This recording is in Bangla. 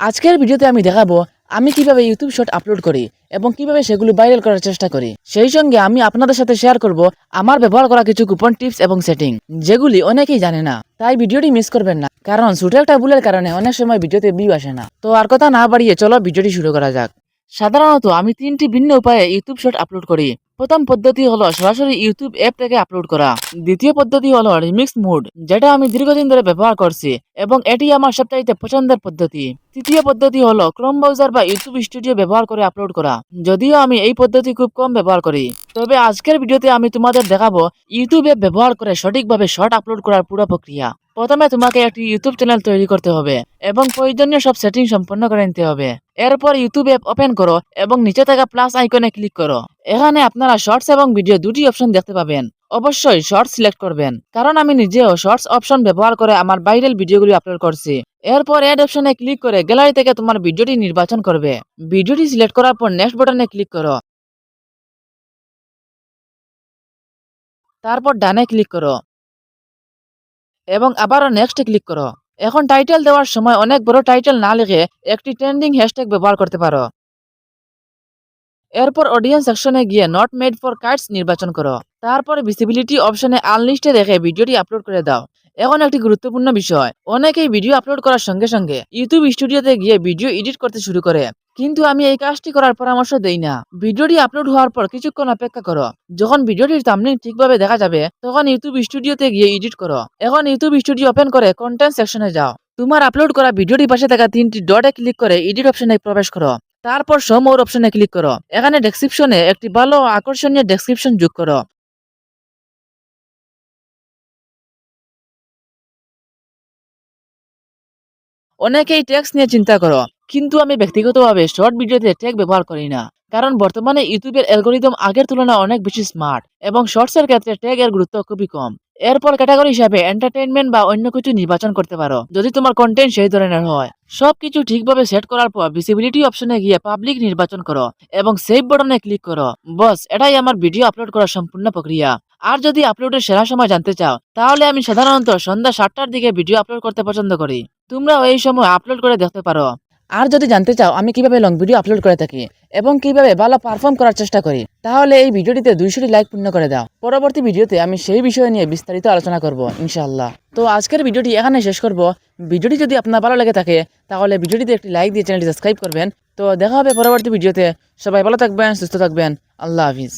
আজকের ভিডিওতে আমি দেখাবো আমি কিভাবে ইউটিউব শর্ট আপলোড করি এবং কিভাবে সেগুলো ভাইরাল করার চেষ্টা করি। সেই সঙ্গে আমি আপনাদের সাথে শেয়ার করব আমার ব্যবহার করা কিছু কুপন টিপস এবং সেটিং, যেগুলি অনেকেই জানে না। তাই ভিডিওটি মিস করবেন না, কারণ ছোট একটা ভুলের কারণে অনেক সময় ভিডিওতে ভিউ আসে না। তো আর কথা না বাড়িয়ে চলো ভিডিওটি শুরু করা যাক। সাধারণত আমি 3টি ভিন্ন উপায়ে ইউটিউব শর্ট আপলোড করি। প্রথম পদ্ধতি হলো সরাসরি ইউটিউব অ্যাপ থেকে আপলোড করা। দ্বিতীয় পদ্ধতি হলো রিমিক্স মোড, যেটা আমি দীর্ঘদিন ধরে ব্যবহার করছি এবং এটি আমার সবচাইতে পছন্দের পদ্ধতি। তৃতীয় পদ্ধতি হলো ক্রোম ব্রাউজার বা ইউটিউব স্টুডিও ব্যবহার করে আপলোড করা, যদিও আমি এই পদ্ধতি খুব কম ব্যবহার করি। তবে আজকের ভিডিওতে আমি তোমাদের দেখাবো ইউটিউব অ্যাপ ব্যবহার করে সঠিকভাবে শর্ট আপলোড করার পুরো প্রক্রিয়া। প্রথমে তোমাকে একটি ইউটিউব চ্যানেল তৈরি করতে হবে এবং প্রয়োজনীয় সব সেটিং সম্পন্ন করে নিতে হবে। এরপর ইউটিউব অ্যাপ ওপেন করো এবং নিচে থাকা প্লাস আইকনে ক্লিক করো। এখানে আপনারা শর্টস এবং ভিডিও দুটি অপশন দেখতে পাবেন। অবশ্যই শর্টস সিলেক্ট করবেন, কারণ আমি নিজেও শর্টস অপশন ব্যবহার করে আমার ভাইরাল ভিডিওগুলি আপলোড করছি। এরপর এড অপশনে ক্লিক করে গ্যালারি থেকে তোমার ভিডিওটি নির্বাচন করবে। ভিডিওটি সিলেক্ট করার পর নেক্সট বাটনে ক্লিক করো, তারপর ডানে ক্লিক করো এবং আবারও নেক্সট ক্লিক করো। এখন টাইটেল দেওয়ার সময় অনেক বড় টাইটেল না লিখে একটি ট্রেন্ডিং হ্যাশট্যাগ ব্যবহার করতে পারো। এরপর অডিয়েন্স সেকশনে গিয়ে নট মেড ফর কাইটস নির্বাচন করো। তারপর ভিজিবিলিটি অপশনে আনলিস্টে রেখে ভিডিওটি আপলোড করে দাও। এখন একটি গুরুত্বপূর্ণ বিষয়, অনেকেই ভিডিও আপলোড করার সঙ্গে সঙ্গে ইউটিউব স্টুডিওতে গিয়ে ভিডিও এডিট করতে শুরু করে, কিন্তু আমি এই কাজটি করার পরামর্শ দেই না। ভিডিওটি আপলোড হওয়ার পর কিছুক্ষণ অপেক্ষা করো। যখন ভিডিওটির থাম্বনেইল ঠিকভাবে দেখা যাবে তখন ইউটিউব স্টুডিওতে গিয়ে এডিট করো। এখন ইউটিউব স্টুডিও ওপেন করে কন্টেন্ট সেকশনে যাও। তোমার আপলোড করা ভিডিওটির পাশে থাকা 3টি ডটে ক্লিক করে এডিট অপশনে প্রবেশ করো। তারপর শো মোর অপশনে ক্লিক করো। এখানে ডেসক্রিপশনে একটি ভালো আকর্ষণীয় ডেসক্রিপশন যোগ করো। অনেকেই ট্যাক্স নিয়ে চিন্তা করো, কিন্তু আমি ব্যক্তিগতভাবে শর্ট ভিডিওতে ট্যাগ ব্যবহার করি না, কারণ বর্তমানে ইউটিউবের অ্যালগরিদম আগের তুলনায় অনেক বেশি স্মার্ট এবং শর্টসের ক্ষেত্রে ট্যাগ এর গুরুত্ব খুবই কম। এরপর ক্যাটাগরি হিসাবে এন্টারটেইনমেন্ট বা অন্য কিছু নির্বাচন করতে পারো, যদি তোমার কন্টেন্ট সেই ধরনের হয়। সবকিছু ঠিকভাবে সেট করার পর ভিজিবিলিটি অপশনে গিয়ে পাবলিক নির্বাচন করো এবং সেভ বাটনে ক্লিক করো। বস, এটাই আমার ভিডিও আপলোড করার সম্পূর্ণ প্রক্রিয়া। আর যদি আপলোডের সেরা সময় জানতে চাও, তাহলে আমি সাধারণত সন্ধ্যা 7টার দিকে ভিডিও আপলোড করতে পছন্দ করি। তোমরাও এই সময় আপলোড করে দেখতে পারো। আর যদি জানতে চাও আমি কিভাবে লং ভিডিও আপলোড করে থাকি এবং কিভাবে ভালো পারফর্ম করার চেষ্টা করি, তাহলে এই ভিডিওটিতে 200টি লাইক পূর্ণ করে দাও। পরবর্তী ভিডিওতে আমি সেই বিষয় নিয়ে বিস্তারিত আলোচনা করব ইনশাআল্লাহ। তো আজকের ভিডিওটি এখানে শেষ করব। ভিডিওটি যদি আপনার ভালো লেগে থাকে তাহলে ভিডিওটিতে একটি লাইক দিয়ে চ্যানেলটি সাবস্ক্রাইব করবেন। তো দেখা হবে পরবর্তী ভিডিওতে। সবাই ভালো থাকবেন, সুস্থ থাকবেন। আল্লাহ হাফিজ।